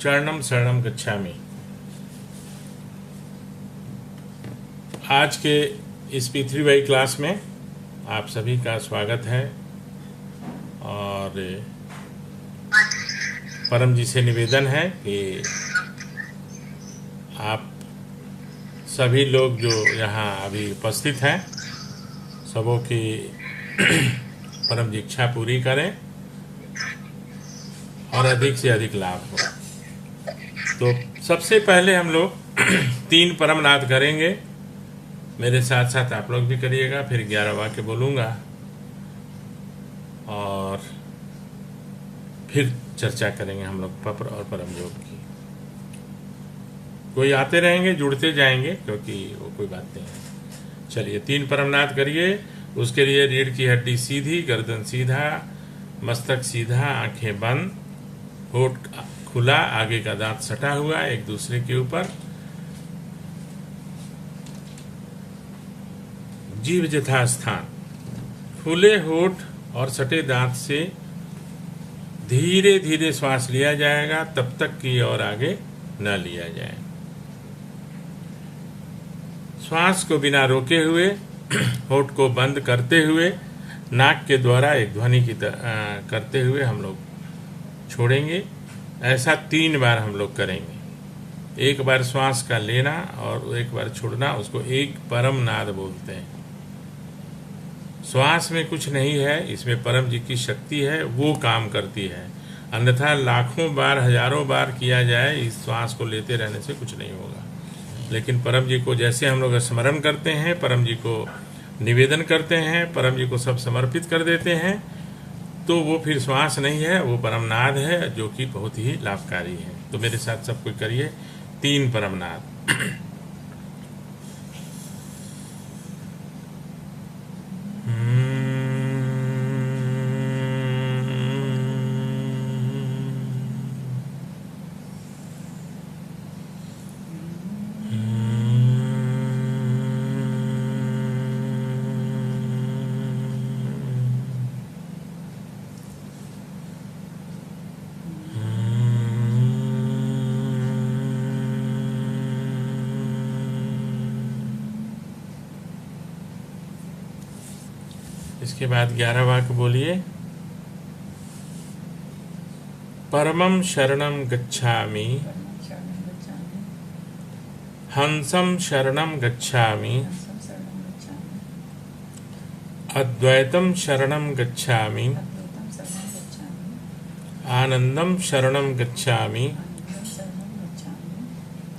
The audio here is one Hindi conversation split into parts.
चरणम शरणम गच्छामि। आज के इस P3Y क्लास में आप सभी का स्वागत है और परम जी से निवेदन है कि आप सभी लोग जो यहाँ अभी उपस्थित हैं सबों की परम जी इच्छा पूरी करें और अधिक से अधिक लाभ हो। तो सबसे पहले हम लोग 3 परमनाद करेंगे। मेरे साथ साथ आप लोग भी करिएगा, फिर 11 वाक्य बोलूँगा और फिर चर्चा करेंगे हम लोग पपर और परम योग की। कोई आते रहेंगे, जुड़ते जाएंगे, क्योंकि वो कोई बात नहीं है। चलिए 3 परमनाद करिए। उसके लिए रीढ़ की हड्डी सीधी, गर्दन सीधा, मस्तक सीधा, आंखें बंद, होठ खुला, आगे का दांत सटा हुआ एक दूसरे के ऊपर, जीभ यथा स्थान। खुले होठ और सटे दांत से धीरे धीरे श्वास लिया जाएगा तब तक कि और आगे न लिया जाए। श्वास को बिना रोके हुए होठ को बंद करते हुए नाक के द्वारा एक ध्वनि की करते हुए हम लोग छोड़ेंगे। ऐसा 3 बार हम लोग करेंगे। एक बार श्वास का लेना और एक बार छोड़ना, उसको एक परम नाद बोलते हैं। श्वास में कुछ नहीं है, इसमें परम जी की शक्ति है, वो काम करती है। अन्यथा लाखों बार हजारों बार किया जाए, इस श्वास को लेते रहने से कुछ नहीं होगा। लेकिन परम जी को जैसे हम लोग स्मरण करते हैं, परम जी को निवेदन करते हैं, परम जी को सब समर्पित कर देते हैं, तो वो फिर श्वास नहीं है, वो परमनाद है जो कि बहुत ही लाभकारी है। तो मेरे साथ सब कोई करिए 3 परमनाद। इसके बाद 11 वाक्य बोलिए। परमं शरणं गच्छामि, हंसं शरणं गच्छामि, अद्वैतं शरणं गच्छामि, आनंदं शरणं गच्छामि,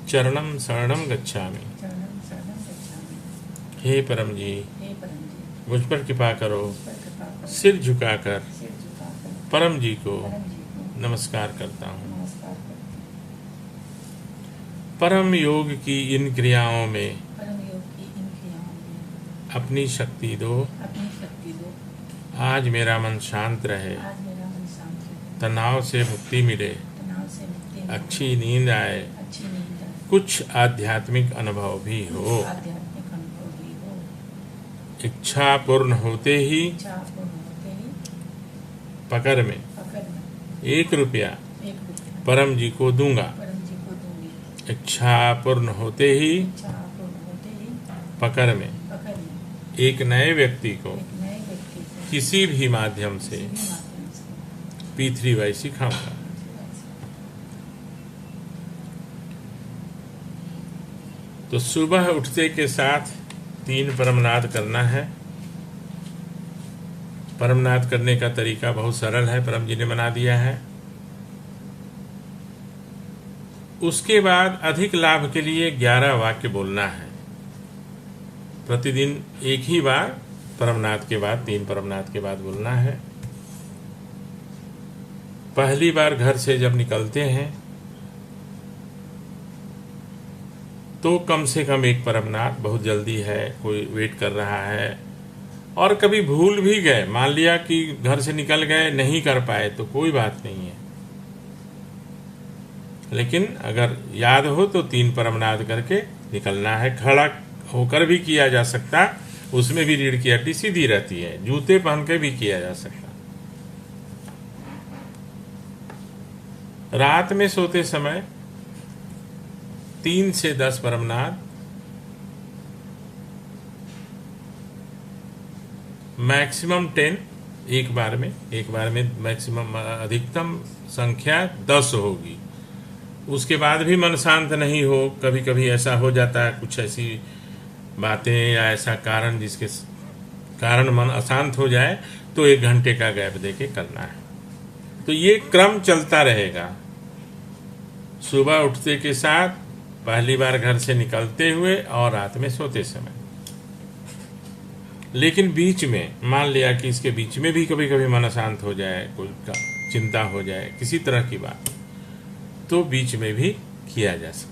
चरणं शरणं गच्छामि। हे परम जी, मुझ पर कृपा करो। सिर झुकाकर परम जी को नमस्कार करता हूँ। परम योग की इन क्रियाओं में अपनी शक्ति दो। आज मेरा मन शांत रहे, तनाव से मुक्ति मिले, अच्छी नींद आए, कुछ आध्यात्मिक अनुभव भी हो। इच्छा पूर्ण होते ही पकड़ में 1 रुपया परम जी को दूंगा। इच्छा पूर्ण होते ही पकड़ में एक नए व्यक्ति को किसी भी माध्यम से P3Y सिखाऊंगा। तो सुबह उठते के साथ 3 परमनाद करना है। परमनाद करने का तरीका बहुत सरल है, परम जी ने बना दिया है। उसके बाद अधिक लाभ के लिए 11 वाक्य बोलना है। प्रतिदिन एक ही बार परमनाद के बाद, 3 परमनाद के बाद बोलना है। पहली बार घर से जब निकलते हैं तो कम से कम 1 परमनाद, बहुत जल्दी है, कोई वेट कर रहा है, और कभी भूल भी गए, मान लिया कि घर से निकल गए, नहीं कर पाए, तो कोई बात नहीं है। लेकिन अगर याद हो तो 3 परमनाद करके निकलना है। खड़ा होकर भी किया जा सकता, उसमें भी रीढ़ की हड्डी सीधी रहती है। जूते पहन के भी किया जा सकता। रात में सोते समय 3 से 10 परमनाद, मैक्सिमम 10 एक बार में मैक्सिमम अधिकतम संख्या 10 होगी। उसके बाद भी मन शांत नहीं हो, कभी कभी ऐसा हो जाता है, कुछ ऐसी बातें या ऐसा कारण जिसके कारण मन अशांत हो जाए, तो 1 घंटे का गैप देके करना है। तो ये क्रम चलता रहेगा। सुबह उठते के साथ, पहली बार घर से निकलते हुए और रात में सोते समय। लेकिन बीच में मान लिया कि इसके बीच में भी कभी कभी मन अशांत हो जाए, कोई चिंता हो जाए, किसी तरह की बात, तो बीच में भी किया जा सकता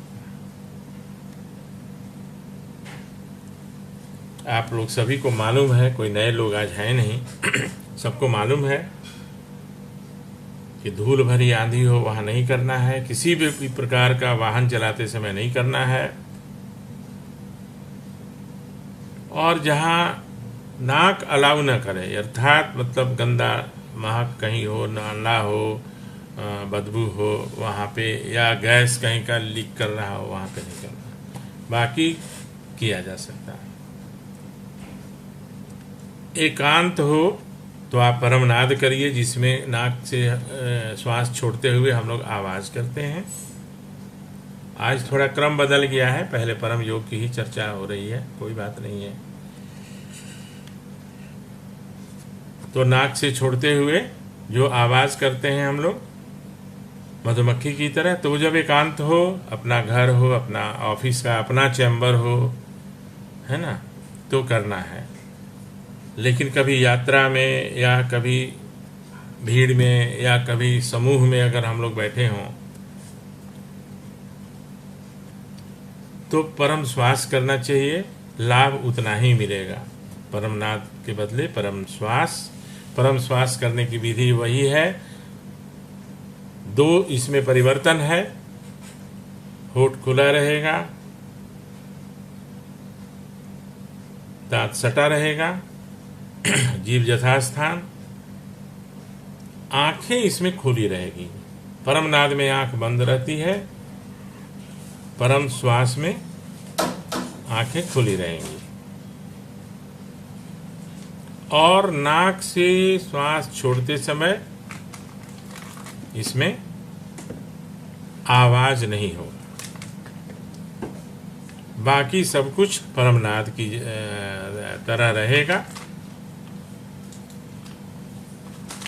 है। आप लोग सभी को मालूम है, कोई नए लोग आज हैं नहीं, सबको मालूम है कि धूल भरी आंधी हो वहाँ नहीं करना है, किसी भी प्रकार का वाहन चलाते समय नहीं करना है, और जहाँ नाक अलाउ न करे, अर्थात मतलब गंदा महक कहीं हो, नाला हो, बदबू हो वहाँ पे, या गैस कहीं का लीक कर रहा हो वहाँ पे नहीं करना, बाकी किया जा सकता है। एकांत हो तो आप परमनाद करिए, जिसमें नाक से श्वास छोड़ते हुए हम लोग आवाज़ करते हैं। आज थोड़ा क्रम बदल गया है, पहले परम योग की ही चर्चा हो रही है, कोई बात नहीं है। तो नाक से छोड़ते हुए जो आवाज़ करते हैं हम लोग मधुमक्खी की तरह, तो जब एकांत हो, अपना घर हो, अपना ऑफिस का अपना चैम्बर हो, है ना, तो करना है। लेकिन कभी यात्रा में या कभी भीड़ में या कभी समूह में अगर हम लोग बैठे हों, तो परम श्वास करना चाहिए, लाभ उतना ही मिलेगा। परमनाद के बदले परम श्वास करने की विधि वही है। 2 इसमें परिवर्तन है, होठ खुला रहेगा, दांत सटा रहेगा, जीभ यथास्थान, आंखें इसमें खुली रहेगी। परमनाद में आंख बंद रहती है, परम श्वास में आंखें खुली रहेंगी। और नाक से श्वास छोड़ते समय इसमें आवाज नहीं हो, बाकी सब कुछ परमनाद की तरह रहेगा।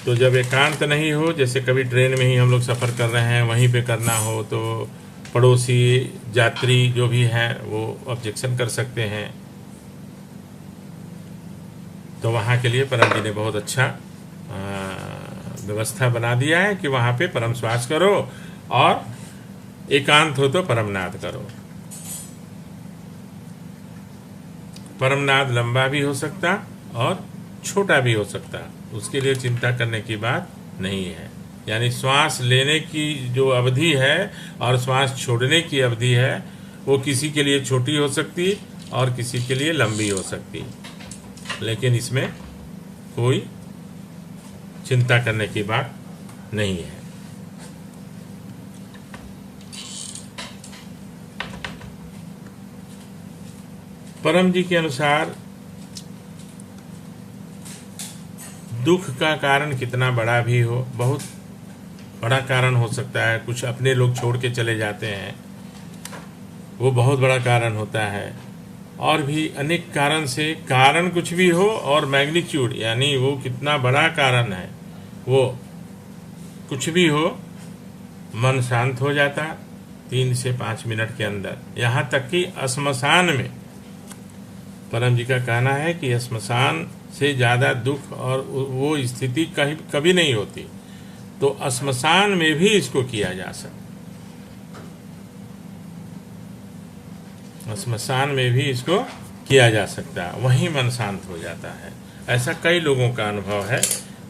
तो जब एकांत नहीं हो, जैसे कभी ट्रेन में ही हम लोग सफ़र कर रहे हैं, वहीं पे करना हो, तो पड़ोसी यात्री जो भी हैं वो ऑब्जेक्शन कर सकते हैं। तो वहाँ के लिए परम जी ने बहुत अच्छा व्यवस्था बना दिया है कि वहाँ पे परम श्वास करो और एकांत हो तो परमनाद करो। परमनाद लंबा भी हो सकता और छोटा भी हो सकता, उसके लिए चिंता करने की बात नहीं है। यानी श्वास लेने की जो अवधि है और श्वास छोड़ने की अवधि है, वो किसी के लिए छोटी हो सकती और किसी के लिए लंबी हो सकती, लेकिन इसमें कोई चिंता करने की बात नहीं है। परम जी के अनुसार दुख का कारण कितना बड़ा भी हो, बहुत बड़ा कारण हो सकता है। कुछ अपने लोग छोड़ के चले जाते हैं, वो बहुत बड़ा कारण होता है। और भी अनेक कारण से, कारण कुछ भी हो और मैग्नीट्यूड यानी वो कितना बड़ा कारण है, वो कुछ भी हो, मन शांत हो जाता 3 से 5 मिनट के अंदर। यहाँ तक कि श्मशान में परम जी का कहना है कि श्मशान से ज़्यादा दुख और वो स्थिति कभी नहीं होती। तो श्मशान में भी इसको किया जा सकता, श्मशान में भी इसको किया जा सकता है, वहीं मन शांत हो जाता है। ऐसा कई लोगों का अनुभव है।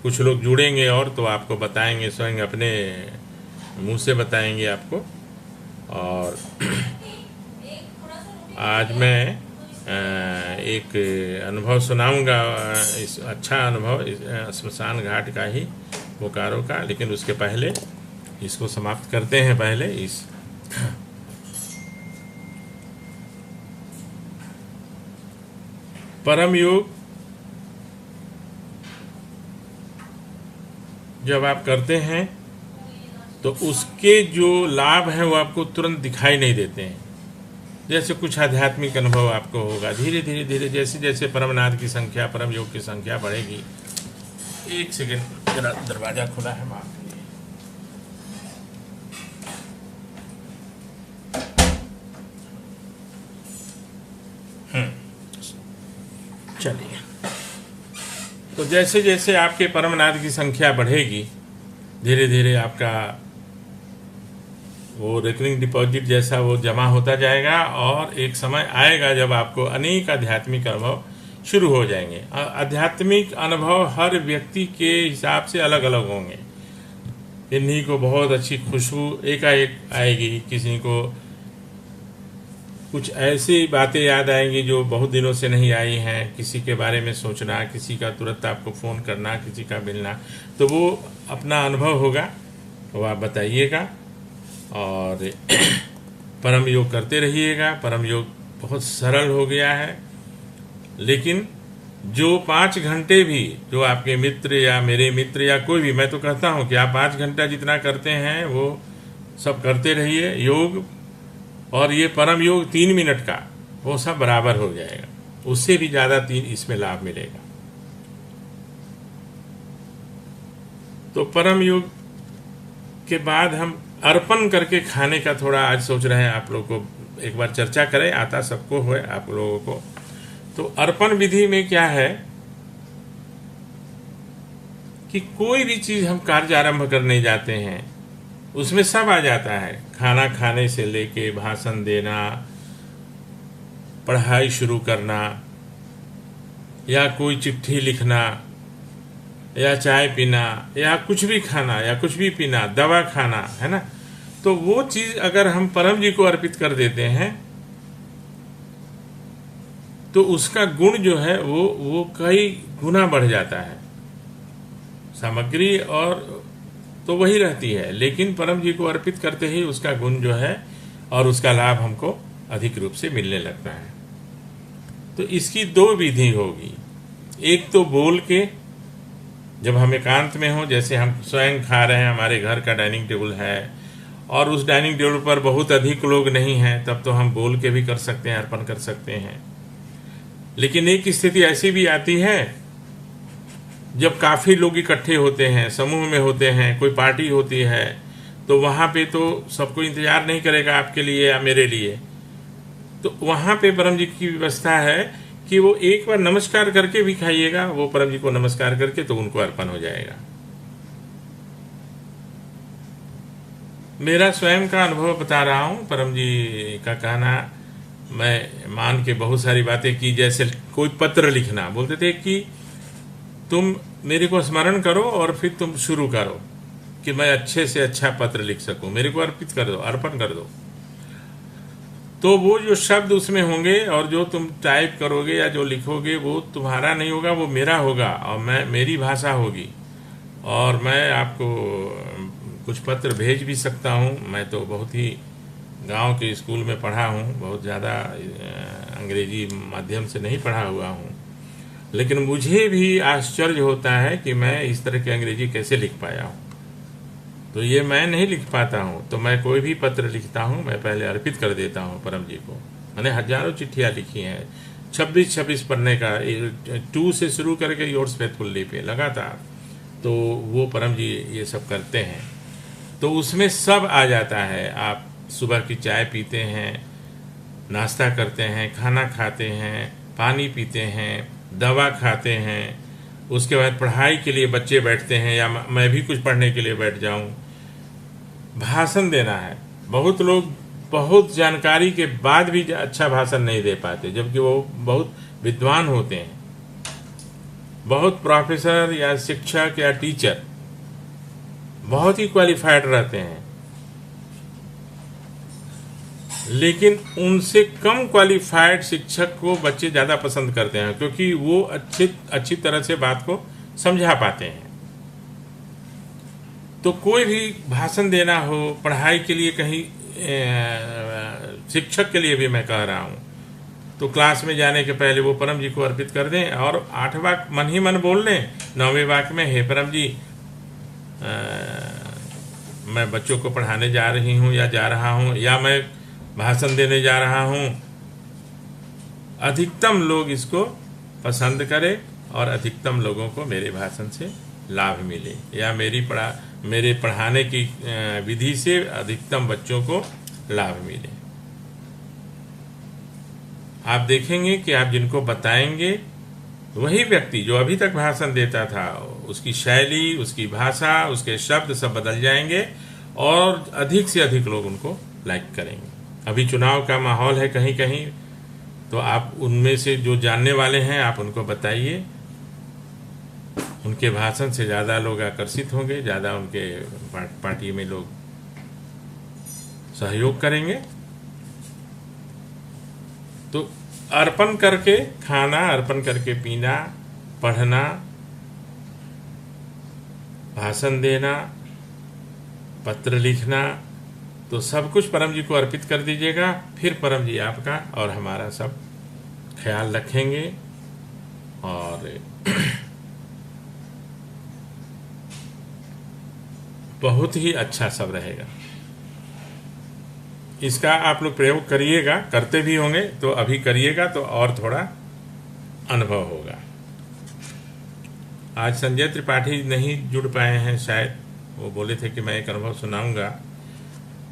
कुछ लोग जुड़ेंगे और तो आपको बताएंगे, स्वयं अपने मुंह से बताएंगे आपको। और आज मैं एक अनुभव सुनाऊंगा, इस अच्छा अनुभव श्मशान घाट का ही, बोकारो का। लेकिन उसके पहले इसको समाप्त करते हैं पहले इस परम योग जब आप करते हैं तो उसके जो लाभ हैं वो आपको तुरंत दिखाई नहीं देते हैं। जैसे कुछ आध्यात्मिक अनुभव आपको होगा, धीरे धीरे धीरे जैसे जैसे परमनाद की संख्या, परम योग की संख्या बढ़ेगी। एक सेकेंड, जरा दरवाजा खुला है, माफ कीजिए। चलिए, तो जैसे जैसे आपके परमनाद की संख्या बढ़ेगी, धीरे धीरे आपका वो रिकरिंग डिपॉजिट जैसा वो जमा होता जाएगा और एक समय आएगा जब आपको अनेक आध्यात्मिक अनुभव शुरू हो जाएंगे। आध्यात्मिक अनुभव हर व्यक्ति के हिसाब से अलग अलग होंगे। किन्हीं को बहुत अच्छी खुशबू एकाएक आएगी, किसी को कुछ ऐसी बातें याद आएंगी जो बहुत दिनों से नहीं आई हैं, किसी के बारे में सोचना, किसी का तुरंत आपको फ़ोन करना, किसी का मिलना, तो वो अपना अनुभव होगा, वो आप बताइएगा और परम योग करते रहिएगा। परम योग बहुत सरल हो गया है, लेकिन जो 5 घंटे भी जो आपके मित्र या मेरे मित्र या कोई भी, मैं तो कहता हूँ कि आप 5 घंटा जितना करते हैं वो सब करते रहिए योग, और ये परम योग 3 मिनट का वो सब बराबर हो जाएगा, उससे भी ज़्यादा 3 इसमें लाभ मिलेगा। तो परम योग के बाद हम अर्पण करके खाने का थोड़ा आज सोच रहे हैं आप लोगों को एक बार चर्चा करें, आता सबको हो आप लोगों को। तो अर्पण विधि में क्या है कि कोई भी चीज हम कार्य आरंभ करने जाते हैं उसमें सब आ जाता है, खाना खाने से लेके भाषण देना, पढ़ाई शुरू करना, या कोई चिट्ठी लिखना, या चाय पीना, या कुछ भी खाना, या कुछ भी पीना, दवा खाना, है ना। तो वो चीज अगर हम परम जी को अर्पित कर देते हैं तो उसका गुण जो है वो कई गुना बढ़ जाता है। सामग्री और तो वही रहती है, लेकिन परम जी को अर्पित करते ही उसका गुण जो है और उसका लाभ हमको अधिक रूप से मिलने लगता है। तो इसकी 2 विधि होगी। एक तो बोल के, जब हम एकांत में हो, जैसे हम स्वयं खा रहे हैं, हमारे घर का डाइनिंग टेबल है और उस डाइनिंग टेबल पर बहुत अधिक लोग नहीं हैं, तब तो हम बोल के भी कर सकते हैं, अर्पण कर सकते हैं। लेकिन एक स्थिति ऐसी भी आती है जब काफी लोग इकट्ठे होते हैं, समूह में होते हैं, कोई पार्टी होती है, तो वहां पे तो सबको इंतजार नहीं करेगा आपके लिए या मेरे लिए। तो वहां पे परम जी की व्यवस्था है कि वो एक बार नमस्कार करके भी खाइएगा, वो परम जी को नमस्कार करके तो उनको अर्पण हो जाएगा। मेरा स्वयं का अनुभव बता रहा हूं। परम जी का कहना मैं मान के बहुत सारी बातें की, जैसे कोई पत्र लिखना, बोलते थे कि तुम मेरे को स्मरण करो और फिर तुम शुरू करो कि मैं अच्छे से अच्छा पत्र लिख सकूं, मेरे को अर्पित कर दो, अर्पण कर दो। तो वो जो शब्द उसमें होंगे और जो तुम टाइप करोगे या जो लिखोगे वो तुम्हारा नहीं होगा, वो मेरा होगा और मेरी भाषा होगी, और मैं आपको कुछ पत्र भेज भी सकता हूँ। मैं तो बहुत ही गांव के स्कूल में पढ़ा हूँ, बहुत ज़्यादा अंग्रेजी माध्यम से नहीं पढ़ा हुआ हूँ, लेकिन मुझे भी आश्चर्य होता है कि मैं इस तरह की अंग्रेजी कैसे लिख पाया हूँ। तो ये मैं नहीं लिख पाता हूँ, तो मैं कोई भी पत्र लिखता हूँ मैं पहले अर्पित कर देता हूँ परम जी को। मैंने हजारों चिट्ठियाँ लिखी हैं, 26 पढ़ने का, 2 से शुरू करके योर्स फेथफुल्ली पे लगातार। तो वो परम जी ये सब करते हैं, तो उसमें सब आ जाता है। आप सुबह की चाय पीते हैं, नाश्ता करते हैं, खाना खाते हैं, पानी पीते हैं, दवा खाते हैं, उसके बाद पढ़ाई के लिए बच्चे बैठते हैं या मैं भी कुछ पढ़ने के लिए बैठ जाऊं, भाषण देना है। बहुत लोग बहुत जानकारी के बाद भी अच्छा भाषण नहीं दे पाते, जबकि वो बहुत विद्वान होते हैं, बहुत प्रोफेसर या शिक्षक या टीचर बहुत ही क्वालिफाइड रहते हैं, लेकिन उनसे कम क्वालिफाइड शिक्षक को बच्चे ज़्यादा पसंद करते हैं, क्योंकि वो अच्छी तरह से बात को समझा पाते हैं। तो कोई भी भाषण देना हो, पढ़ाई के लिए कहीं शिक्षक के लिए भी मैं कह रहा हूँ, तो क्लास में जाने के पहले वो परम जी को अर्पित कर दें और 8 वाक्य मन ही मन बोल लें। 9वें वाक्य में, हे परम जी, मैं बच्चों को पढ़ाने जा रही हूँ या जा रहा हूँ, या मैं भाषण देने जा रहा हूँ। अधिकतम लोग इसको पसंद करें और अधिकतम लोगों को मेरे भाषण से लाभ मिले, या मेरे पढ़ाने की विधि से अधिकतम बच्चों को लाभ मिले। आप देखेंगे कि आप जिनको बताएंगे वही व्यक्ति जो अभी तक भाषण देता था, उसकी शैली, उसकी भाषा, उसके शब्द सब बदल जाएंगे और अधिक से अधिक लोग उनको लाइक करेंगे। अभी चुनाव का माहौल है कहीं कहीं, तो आप उनमें से जो जानने वाले हैं आप उनको बताइए, उनके भाषण से ज़्यादा लोग आकर्षित होंगे, ज़्यादा उनके पार्टी में लोग सहयोग करेंगे। तो अर्पण करके खाना, अर्पण करके पीना, पढ़ना, भाषण देना, पत्र लिखना, तो सब कुछ परम जी को अर्पित कर दीजिएगा। फिर परम जी आपका और हमारा सब ख्याल रखेंगे और बहुत ही अच्छा सब रहेगा। इसका आप लोग प्रयोग करिएगा, करते भी होंगे, तो अभी करिएगा तो और थोड़ा अनुभव होगा। आज संजय त्रिपाठी नहीं जुड़ पाए हैं, शायद वो बोले थे कि मैं एक अनुभव सुनाऊंगा।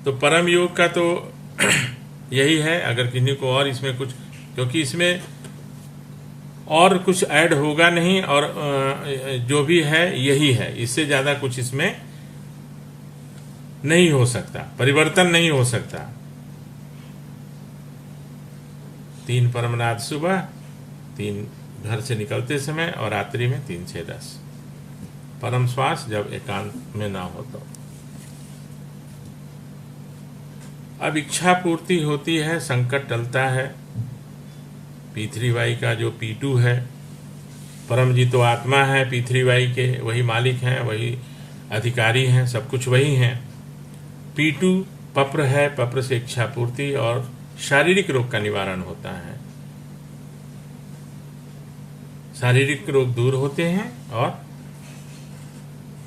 तो परम योग का तो यही है। अगर किन्हीं को और इसमें कुछ, क्योंकि इसमें और कुछ ऐड होगा नहीं, और जो भी है यही है, इससे ज़्यादा कुछ इसमें नहीं हो सकता, परिवर्तन नहीं हो सकता। 3 परमनाद सुबह, 3 घर से निकलते समय, और रात्रि में 3 से 10 परम श्वास जब एकांत में ना हो तो। अब इच्छा पूर्ति होती है, संकट टलता है। P3Y का जो P2 है, परम जी तो आत्मा है P3Y के, वही मालिक हैं, वही अधिकारी हैं, सब कुछ वही हैं। P2 पप्र है, पप्र से इच्छा पूर्ति और शारीरिक रोग का निवारण होता है। शारीरिक रोग दूर होते हैं और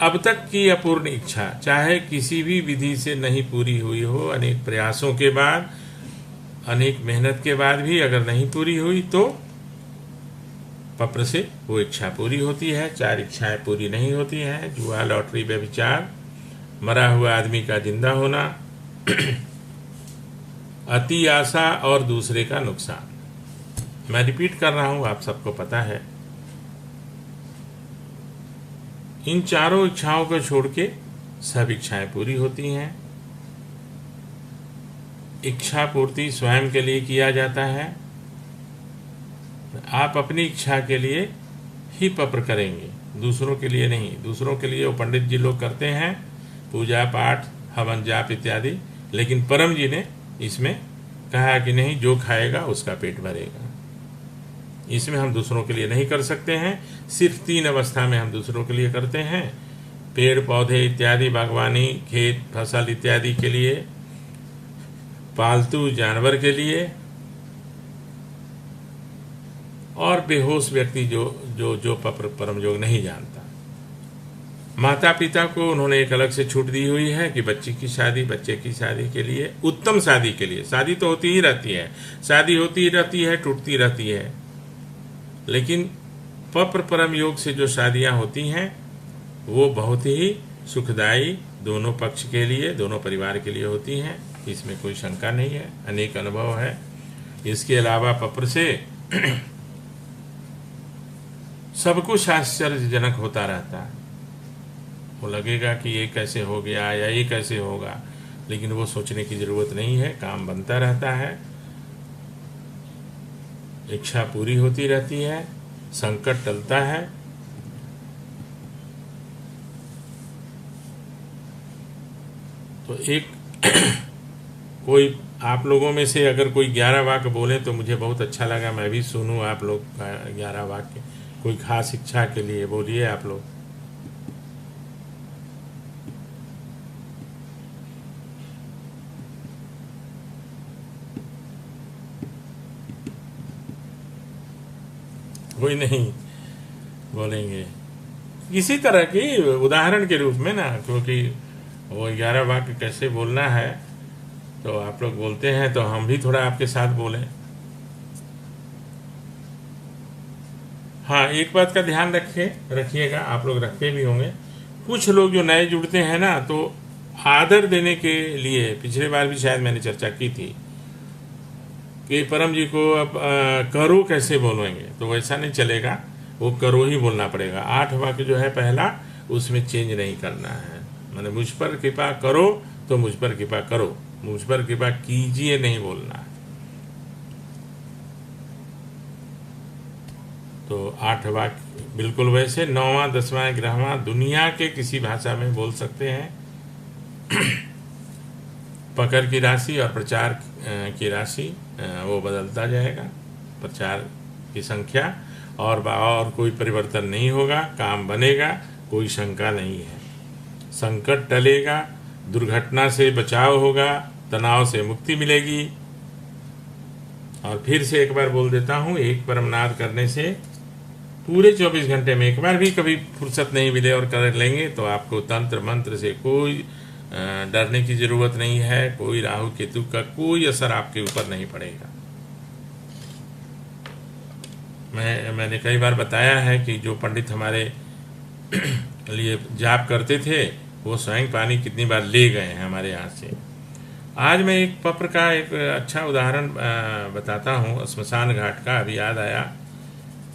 अब तक की अपूर्ण इच्छा, चाहे किसी भी विधि से नहीं पूरी हुई हो, अनेक प्रयासों के बाद, अनेक मेहनत के बाद भी अगर नहीं पूरी हुई, तो पप्र से वो इच्छा पूरी होती है। 4 इच्छाएं पूरी नहीं होती हैं: जुआ, लॉटरी, व्यभिचार, मरा हुआ आदमी का जिंदा होना, अति आशा और दूसरे का नुकसान। मैं रिपीट कर रहा हूं, आप सबको पता है। इन चारों इच्छाओं को छोड़ के सब इच्छाएं पूरी होती हैं। इच्छा पूर्ति स्वयं के लिए किया जाता है। आप अपनी इच्छा के लिए ही पप्र करेंगे, दूसरों के लिए नहीं। दूसरों के लिए वो पंडित जी लोग करते हैं, पूजा पाठ, हवन जाप इत्यादि, लेकिन परम जी ने इसमें कहा कि नहीं, जो खाएगा उसका पेट भरेगा। इसमें हम दूसरों के लिए नहीं कर सकते हैं। सिर्फ 3 अवस्था में हम दूसरों के लिए करते हैं: पेड़ पौधे इत्यादि, बागवानी, खेत फसल इत्यादि के लिए, पालतू जानवर के लिए, और बेहोश व्यक्ति जो परम योग नहीं जानता। माता पिता को उन्होंने एक अलग से छूट दी हुई है कि बच्चे की शादी के लिए, उत्तम शादी के लिए, शादी तो होती ही रहती है, शादी होती ही रहती है, टूटती रहती है, लेकिन पप्र परम योग से जो शादियां होती हैं वो बहुत ही सुखदायी दोनों पक्ष के लिए, दोनों परिवार के लिए होती हैं। इसमें कोई शंका नहीं है, अनेक अनुभव है। इसके अलावा पप्र से सब कुछ आश्चर्यजनक होता रहता है। वो लगेगा कि ये कैसे हो गया या ये कैसे होगा, लेकिन वो सोचने की जरूरत नहीं है, काम बनता रहता है, इच्छा पूरी होती रहती है, संकट टलता है। तो एक कोई आप लोगों में से अगर कोई 11 वाक्य बोले तो मुझे बहुत अच्छा लगा, मैं भी सुनूं आप लोग का 11 वाक्य। कोई खास इच्छा के लिए बोलिए आप लोग। कोई नहीं बोलेंगे। इसी तरह की उदाहरण के रूप में ना, क्योंकि वो 11 वाक्य कैसे बोलना है तो आप लोग बोलते हैं तो हम भी थोड़ा आपके साथ बोलें। हाँ, एक बात का ध्यान रखिएगा, आप लोग रखते भी होंगे। कुछ लोग जो नए जुड़ते हैं ना, तो आदर देने के लिए पिछले बार भी शायद मैंने चर्चा की थी कि परम जी को अब करो कैसे बोलेंगे, तो वैसा नहीं चलेगा, वो करो ही बोलना पड़ेगा। 8 वाक्य जो है पहला, उसमें चेंज नहीं करना है। मैंने मुझ पर कृपा करो तो मुझ पर कृपा करो, मुझ पर कृपा कीजिए नहीं बोलना है। तो 8 वाक्य बिल्कुल वैसे। 9वां 10वां 11वां दुनिया के किसी भाषा में बोल सकते हैं। पकड़ की राशि और प्रचार की राशि वो बदलता जाएगा, प्रचार की संख्या, और कोई परिवर्तन नहीं होगा। काम बनेगा, कोई शंका नहीं है। संकट टलेगा, दुर्घटना से बचाव होगा, तनाव से मुक्ति मिलेगी। और फिर से एक बार बोल देता हूँ, एक परमनाद करने से पूरे 24 घंटे में एक बार भी कभी फुर्सत नहीं मिले और कर लेंगे तो आपको तंत्र मंत्र से कोई डरने की जरूरत नहीं है। कोई राहु केतु का कोई असर आपके ऊपर नहीं पड़ेगा। मैंने कई बार बताया है कि जो पंडित हमारे लिए जाप करते थे वो स्वयं पानी कितनी बार ले गए हैं हमारे यहाँ से। आज मैं एक पत्र का एक अच्छा उदाहरण बताता हूँ, श्मशान घाट का। अभी याद आया,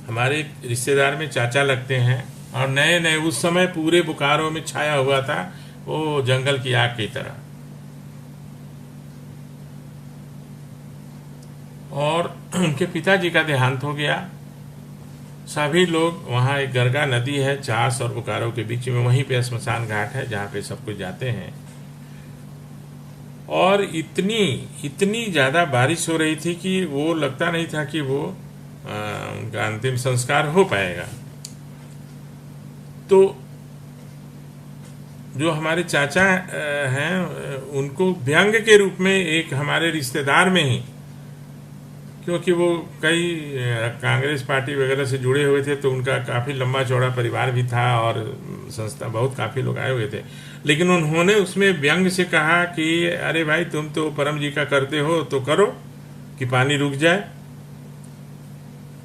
हमारे रिश्तेदार में चाचा लगते हैं और नए नए उस समय पूरे बोकारो में छाया हुआ था वो जंगल की आग की तरह। और उनके पिताजी का देहांत हो गया। सभी लोग वहाँ, एक गरगा नदी है चास और बोकारो के बीच में, वहीं पे श्मशान घाट है जहाँ पे सब कुछ जाते हैं। और इतनी ज़्यादा बारिश हो रही थी कि वो लगता नहीं था कि वो उनका अंतिम संस्कार हो पाएगा। तो जो हमारे चाचा हैं उनको व्यंग के रूप में एक हमारे रिश्तेदार में ही, क्योंकि वो कई कांग्रेस पार्टी वगैरह से जुड़े हुए थे तो उनका काफ़ी लंबा चौड़ा परिवार भी था और संस्था बहुत काफ़ी लोग आए हुए थे। लेकिन उन्होंने उसमें व्यंग से कहा कि अरे भाई, तुम तो परम जी का करते हो तो करो कि पानी रुक जाए।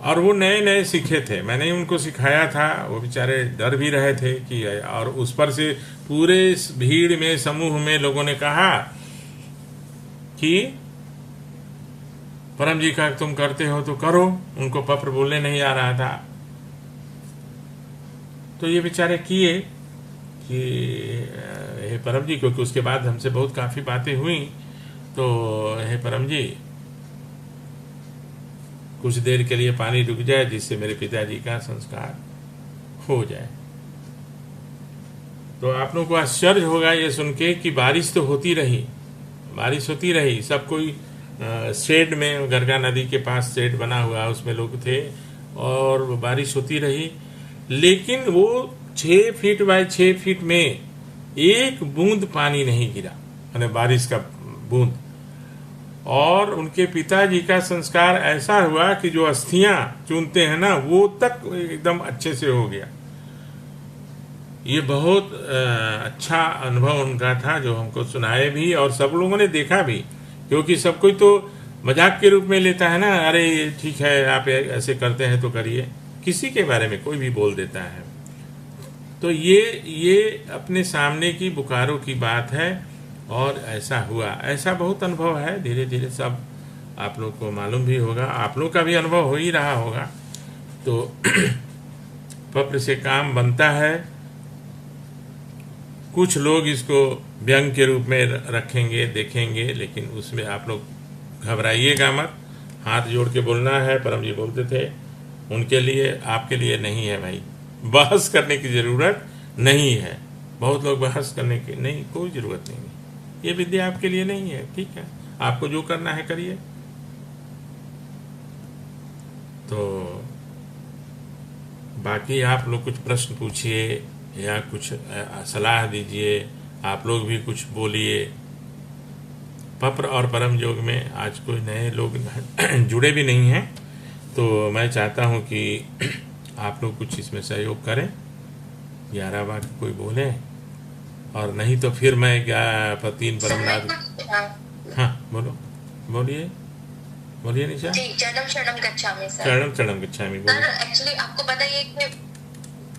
और वो नए नए सीखे थे, मैंने ही उनको सिखाया था। वो बेचारे डर भी रहे थे कि, और उस पर से पूरे भीड़ में समूह में लोगों ने कहा कि परम जी का तुम करते हो तो करो। उनको पत्र बोलने नहीं आ रहा था तो ये बेचारे किए कि हे परम जी, क्योंकि उसके बाद हमसे बहुत काफ़ी बातें हुई, तो हे परम जी कुछ देर के लिए पानी रुक जाए जिससे मेरे पिताजी का संस्कार हो जाए। तो आप लोगों को आश्चर्य होगा ये सुन के कि बारिश तो होती रही, सब कोई शेड में, गरगा नदी के पास शेड बना हुआ उसमें लोग थे और बारिश होती रही। लेकिन वो 6 फीट बाय 6 फीट में एक बूंद पानी नहीं गिरा, यानी बारिश का बूंद। और उनके पिताजी का संस्कार ऐसा हुआ कि जो अस्थियां चुनते हैं ना, वो तक एकदम अच्छे से हो गया। ये बहुत अच्छा अनुभव उनका था जो हमको सुनाए भी और सब लोगों ने देखा भी, क्योंकि सब कोई तो मजाक के रूप में लेता है ना, अरे ठीक है आप ऐसे करते हैं तो करिए, किसी के बारे में कोई भी बोल देता है। तो ये अपने सामने की बोकारो की बात है और ऐसा हुआ। ऐसा बहुत अनुभव है, धीरे धीरे सब आप लोग को मालूम भी होगा, आप लोग का भी अनुभव हो ही रहा होगा। तो पत्र से काम बनता है। कुछ लोग इसको व्यंग के रूप में रखेंगे, देखेंगे, लेकिन उसमें आप लोग घबराइएगा मत। हाथ जोड़ के बोलना है, परम जी बोलते थे, उनके लिए, आपके लिए नहीं है भाई। बहस करने की ज़रूरत नहीं है। बहुत लोग बहस करने की, नहीं, कोई ज़रूरत नहीं है। ये विद्या आपके लिए नहीं है, ठीक है, आपको जो करना है करिए। तो बाकी आप लोग कुछ प्रश्न पूछिए या कुछ सलाह दीजिए, आप लोग भी कुछ बोलिए। पत्र और परम योग में आज कोई नए लोग जुड़े भी नहीं हैं, तो मैं चाहता हूँ कि आप लोग कुछ इसमें सहयोग करें, 11 वाक्य कोई बोले, और नहीं तो फिर मैं 3 परमनाथ। हाँ बोलो, बोलिए बोलिए निशा। जी, चरणम शरणम गच्छामि सर। चरणम चरणम गच्छामि, सर बोलिए। एक्चुअली आपको पता ही है कि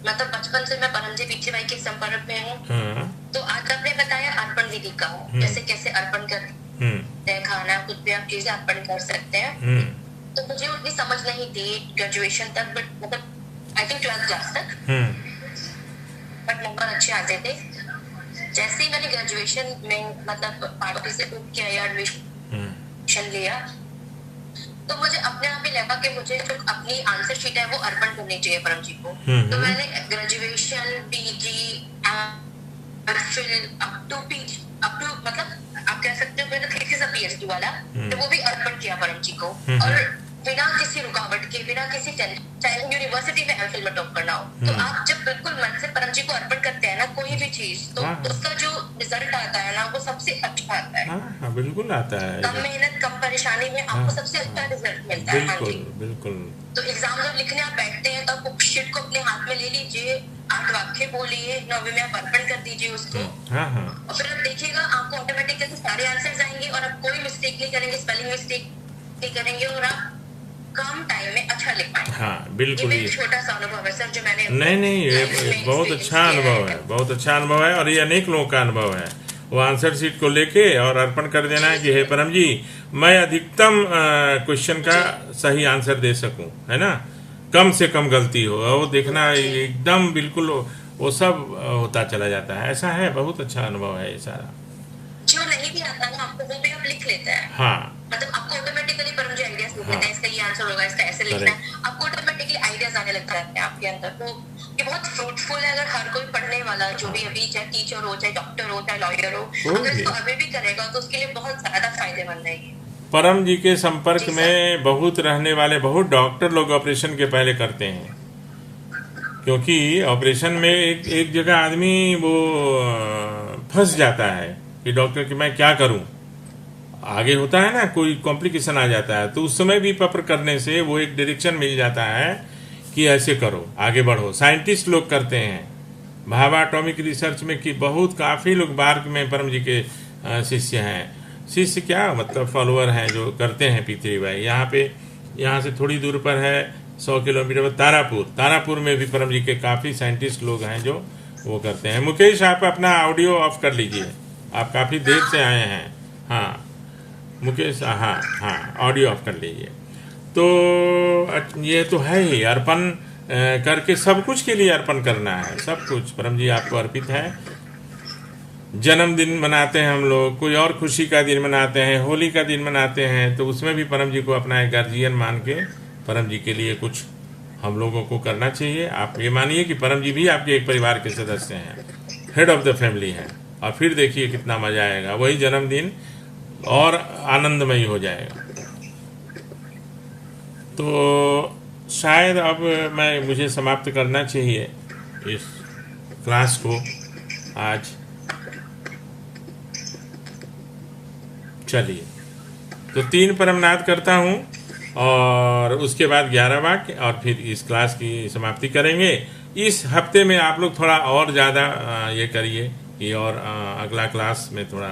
मतलब बचपन से मैं परमजी पीछे भाई के संपर्क में हूँ। हाँ। तो आज आपने बताया अर्पण विधि का, जैसे कैसे अर्पण करते हैं खाना, कुछ भी आप चीजें अर्पण कर सकते हैं। तो मुझे उतनी समझ नहीं थी ग्रेजुएशन तक, बट मतलब आई थिंक 12th क्लास तक, बट नंबर अच्छे आते थे। जैसे ही मैंने ग्रेजुएशन में मतलब पार्टी से किया या एडमिशन लिया, तो मुझे अपने आप ही लगा कि मुझे जो अपनी आंसर शीट है वो अर्पण करनी चाहिए परम जी को। तो मैंने ग्रेजुएशन, पीजी, अप टू मतलब आप कह सकते हो मेरा थीसिस पीएचडी वाला, तो वो भी अर्पण किया परम जी को, और बिना किसी रुकावट के, बिना किसी टेंशन, चाहे यूनिवर्सिटी में एमफिल में टॉप करना हो। तो आप जब बिल्कुल मन से परम जी को अर्पण करते हैं ना कोई भी चीज, तो उसका जो रिजल्ट आता है ना वो सबसे अच्छा आता है। हाँ बिल्कुल आता है। कम मेहनत, कम परेशानी में आपको सबसे अच्छा रिजल्ट मिलता है। बिल्कुल बिल्कुल। तो एग्जाम जब लिखने आप बैठते हैं तो आप शीट को अपने हाथ में ले लीजिए, 8 वाक्य बोलिए, 9वें में आप अर्पण कर दीजिए उसको। और फिर आप देखिएगा आपको ऑटोमेटिकली सारे आंसर्स आएंगे, और आप कोई मिस्टेक नहीं करेंगे, स्पेलिंग मिस्टेक नहीं करेंगे, और आप कम टाइम में अच्छा लिख पाएंगे। हाँ बिल्कुल। ये छोटा सा अनुभव है सर जो मैंने नहीं ये बहुत अच्छा अनुभव है, बहुत अच्छा अनुभव है, और ये अनेक लोगों का अनुभव है। वो आंसर शीट को लेके और अर्पण कर देना है कि हे परम जी, मैं अधिकतम क्वेश्चन का सही आंसर दे सकूं, है ना, कम से कम गलती हो, वो देखना एकदम बिल्कुल वो सब होता चला जाता है। ऐसा है, बहुत अच्छा अनुभव है ये सारा। जो नहीं भी आता ना आपको, वो भी आप लिख लेते हैं। हाँ मतलब आपको ऑटोमेटिकली परम जी आइडियाज लिख लेते हैं, इसका ये आंसर होगा, इसका ऐसे लिखना है, आपको ऑटोमेटिकली आइडियाज आने लगता है आपके अंदर। तो ये बहुत फ्रूटफुल है अगर हर कोई पढ़ने वाला, जो भी अभी चाहे टीचर हो, चाहे डॉक्टर हो, चाहे लॉयर हो, अगर इसको अभी भी करेगा तो उसके लिए बहुत ज्यादा फायदेमंद है। परम जी के संपर्क में बहुत रहने वाले बहुत डॉक्टर लोग ऑपरेशन के पहले करते हैं, क्योंकि ऑपरेशन में एक जगह आदमी वो फंस जाता है कि डॉक्टर कि मैं क्या करूं, आगे होता है ना कोई कॉम्प्लिकेशन आ जाता है, तो उस समय भी पत्र करने से वो एक डायरेक्शन मिल जाता है कि ऐसे करो, आगे बढ़ो। साइंटिस्ट लोग करते हैं, भाभा एटॉमिक रिसर्च में कि बहुत काफ़ी लोग बार्क में परम जी के शिष्य हैं। शिष्य क्या मतलब फॉलोअर हैं जो करते हैं। पीथरी भाई यहाँ से थोड़ी दूर पर है 100 किलोमीटर पर तारापुर में भी परम जी के काफ़ी साइंटिस्ट लोग हैं जो वो करते हैं। मुकेश आप अपना ऑडियो ऑफ कर लीजिए, आप काफ़ी देर से आए हैं। हाँ मुकेश, हाँ ऑडियो ऑफ कर लीजिए। तो ये तो है ही, अर्पण करके सब कुछ के लिए अर्पण करना है, सब कुछ परम जी आपको अर्पित है। जन्मदिन मनाते हैं हम लोग, कोई और खुशी का दिन मनाते हैं, होली का दिन मनाते हैं, तो उसमें भी परम जी को अपना एक गार्जियन मान के परम जी के लिए कुछ हम लोगों को करना चाहिए। आप ये मानिए कि परम जी भी आपके एक परिवार के सदस्य हैं, हेड ऑफ द फैमिली हैं, और फिर देखिए कितना मजा आएगा, वही जन्मदिन और आनंदमयी हो जाएगा। तो शायद अब मुझे समाप्त करना चाहिए इस क्लास को आज। चलिए, तो 3 परमनाथ करता हूँ और उसके बाद 11 वाक्य, और फिर इस क्लास की समाप्ति करेंगे। इस हफ्ते में आप लोग थोड़ा और ज़्यादा ये करिए कि और अगला क्लास में थोड़ा